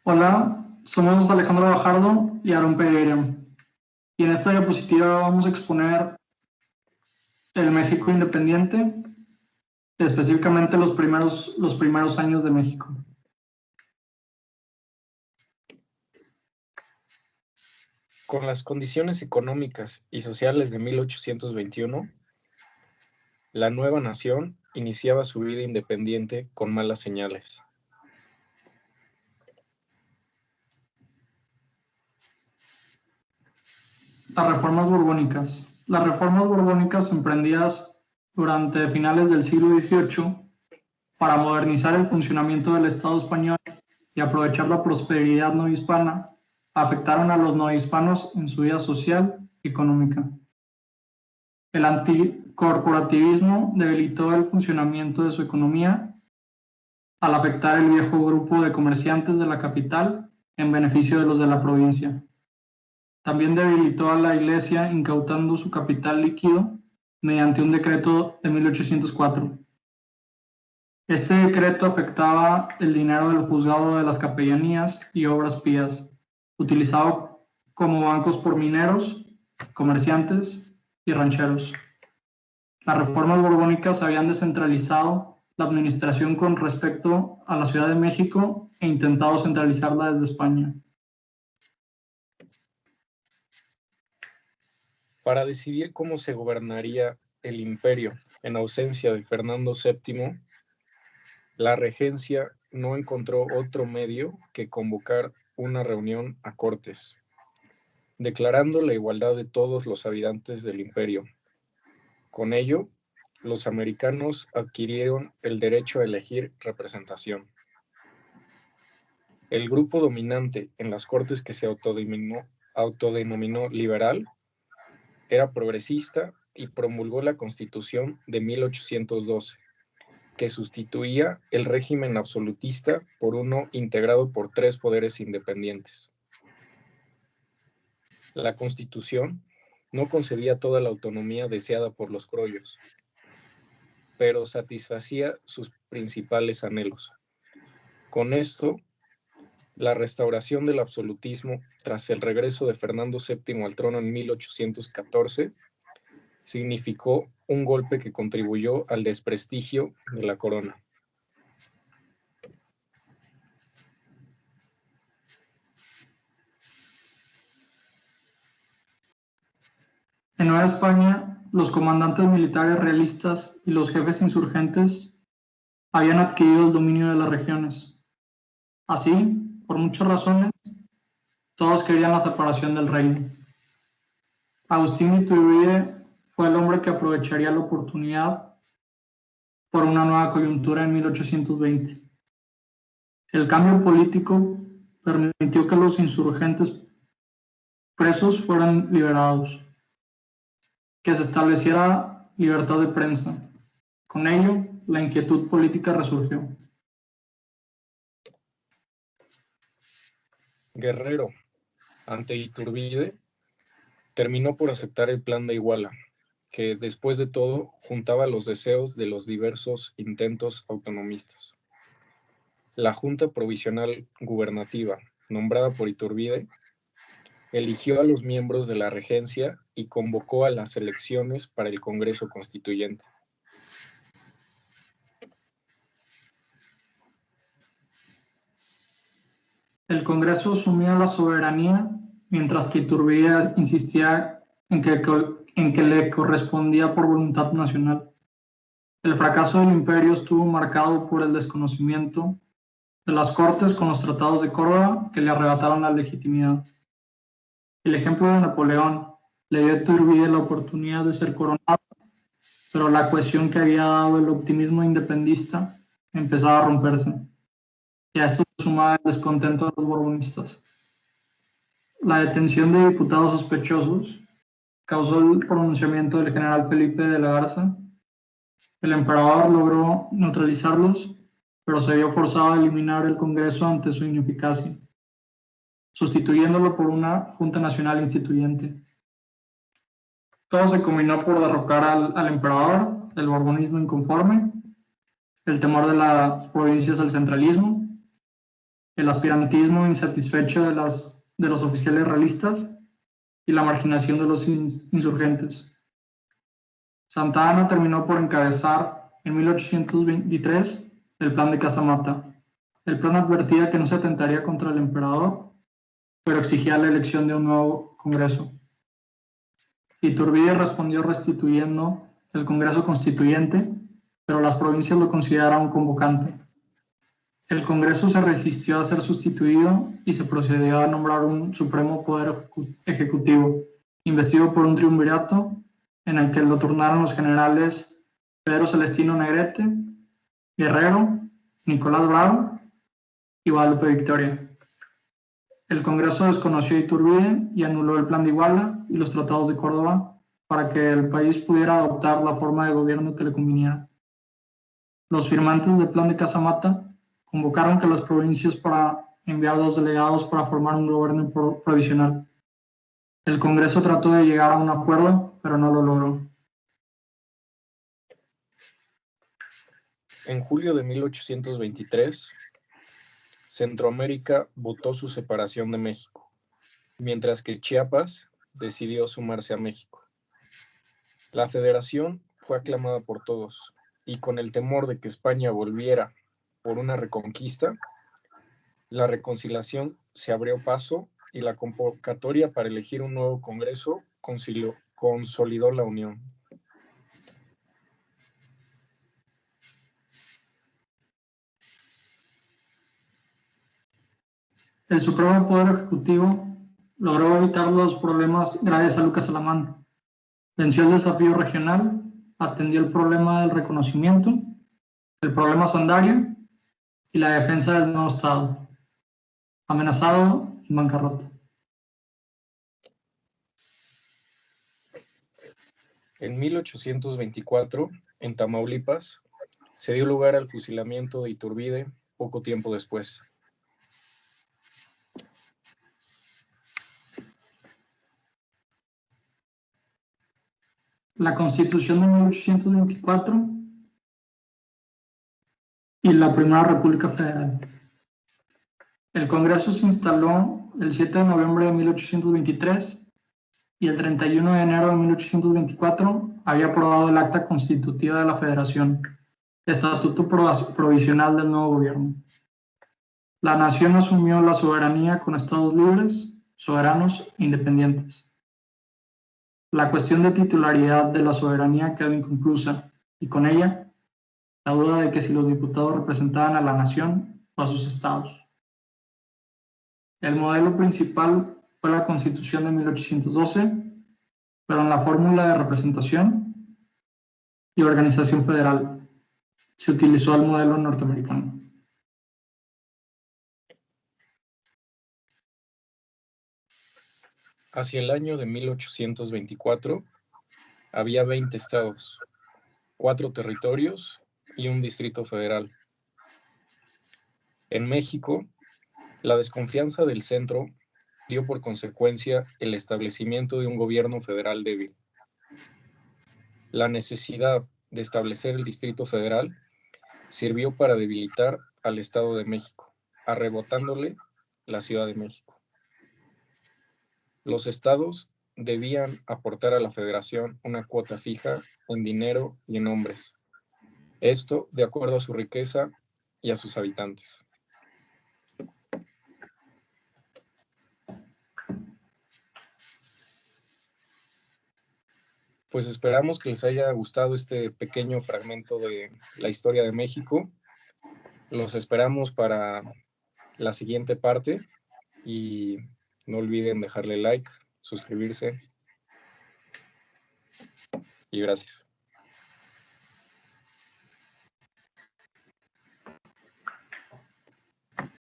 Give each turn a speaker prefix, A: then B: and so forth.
A: Hola, somos Alejandro Bajardo y Aaron Pereira. Y en esta diapositiva vamos a exponer el México independiente, específicamente los primeros años de México.
B: Con las condiciones económicas y sociales de 1821, la nueva nación iniciaba su vida independiente con malas señales.
A: Las reformas borbónicas. Las reformas borbónicas emprendidas durante finales del siglo XVIII para modernizar el funcionamiento del Estado español y aprovechar la prosperidad novohispana afectaron a los novohispanos en su vida social y económica. El anticorporativismo debilitó el funcionamiento de su economía al afectar el viejo grupo de comerciantes de la capital en beneficio de los de la provincia. También debilitó a la Iglesia incautando su capital líquido mediante un decreto de 1804. Este decreto afectaba el dinero del juzgado de las capellanías y obras pías, utilizado como bancos por mineros, comerciantes y rancheros. Las reformas borbónicas habían descentralizado la administración con respecto a la Ciudad de México e intentado centralizarla desde España.
B: Para decidir cómo se gobernaría el imperio en ausencia de Fernando VII, la regencia no encontró otro medio que convocar una reunión a Cortes, declarando la igualdad de todos los habitantes del imperio. Con ello, los americanos adquirieron el derecho a elegir representación. El grupo dominante en las Cortes, que se autodenominó liberal, era progresista y promulgó la Constitución de 1812, que sustituía el régimen absolutista por uno integrado por 3 poderes independientes. La Constitución no concedía toda la autonomía deseada por los criollos, pero satisfacía sus principales anhelos. Con esto, la restauración del absolutismo tras el regreso de Fernando VII al trono en 1814 significó un golpe que contribuyó al desprestigio de la corona.
A: En Nueva España, los comandantes militares realistas y los jefes insurgentes habían adquirido el dominio de las regiones. Así, por muchas razones, todos querían la separación del reino. Agustín Iturbide fue el hombre que aprovecharía la oportunidad por una nueva coyuntura en 1820. El cambio político permitió que los insurgentes presos fueran liberados, que se estableciera libertad de prensa. Con ello, la inquietud política resurgió.
B: Guerrero, ante Iturbide, terminó por aceptar el plan de Iguala, que después de todo juntaba los deseos de los diversos intentos autonomistas. La Junta Provisional Gubernativa, nombrada por Iturbide, eligió a los miembros de la regencia y convocó a las elecciones para el Congreso Constituyente.
A: El Congreso asumía la soberanía, mientras que Iturbide insistía en que le correspondía por voluntad nacional. El fracaso del imperio estuvo marcado por el desconocimiento de las Cortes con los tratados de Córdoba que le arrebataron la legitimidad. El ejemplo de Napoleón le dio a Iturbide la oportunidad de ser coronado, pero la cohesión que había dado el optimismo independentista empezaba a romperse, y a esto se sumaba el descontento de los borbonistas. La detención de diputados sospechosos causó el pronunciamiento del general Felipe de la Garza. El emperador logró neutralizarlos, pero se vio forzado a eliminar el Congreso ante su ineficacia, sustituyéndolo por una Junta Nacional Instituyente. Todo se combinó por derrocar al emperador, el borbonismo inconforme, el temor de las provincias al centralismo el aspirantismo insatisfecho de los oficiales realistas y la marginación de los insurgentes. Santa Anna terminó por encabezar en 1823 el plan de Casamata. El plan advertía que no se atentaría contra el emperador, pero exigía la elección de un nuevo Congreso. Iturbide respondió restituyendo el Congreso Constituyente, pero las provincias lo consideraron convocante. El Congreso se resistió a ser sustituido y se procedió a nombrar un supremo poder ejecutivo, investido por un triunvirato en el que lo turnaron los generales Pedro Celestino Negrete, Guerrero, Nicolás Bravo y Guadalupe Victoria. El Congreso desconoció a Iturbide y anuló el Plan de Iguala y los tratados de Córdoba para que el país pudiera adoptar la forma de gobierno que le conviniera. Los firmantes del Plan de Casamata convocaron que las provincias para enviar 2 delegados para formar un gobierno provisional. El Congreso trató de llegar a un acuerdo, pero no lo logró.
B: En julio de 1823, Centroamérica votó su separación de México, mientras que Chiapas decidió sumarse a México. La federación fue aclamada por todos, y con el temor de que España volviera por una reconquista, la reconciliación se abrió paso y la convocatoria para elegir un nuevo Congreso consolidó la unión.
A: El Supremo Poder Ejecutivo logró evitar los problemas gracias a Lucas Alamán. Venció el desafío regional, atendió el problema del reconocimiento, el problema sandario y la defensa del nuevo Estado, amenazado en bancarrota.
B: En 1824, en Tamaulipas, se dio lugar al fusilamiento de Iturbide poco tiempo después.
A: La Constitución de 1824 y la Primera República Federal. El Congreso se instaló el 7 de noviembre de 1823 y el 31 de enero de 1824 había aprobado el Acta Constitutiva de la Federación, Estatuto Provisional del nuevo gobierno. La nación asumió la soberanía con estados libres, soberanos e independientes. La cuestión de titularidad de la soberanía quedó inconclusa y con ella la duda de que si los diputados representaban a la nación o a sus estados. El modelo principal fue la Constitución de 1812, pero en la fórmula de representación y organización federal se utilizó el modelo norteamericano.
B: Hacia el año de 1824, había 20 estados, 4 territorios y un distrito federal. En México, la desconfianza del centro dio por consecuencia el establecimiento de un gobierno federal débil. La necesidad de establecer el Distrito Federal sirvió para debilitar al Estado de México, arrebatándole la Ciudad de México. Los estados debían aportar a la Federación una cuota fija en dinero y en hombres. Esto de acuerdo a su riqueza y a sus habitantes. Pues esperamos que les haya gustado este pequeño fragmento de la historia de México. Los esperamos para la siguiente parte y no olviden dejarle like, suscribirse y gracias.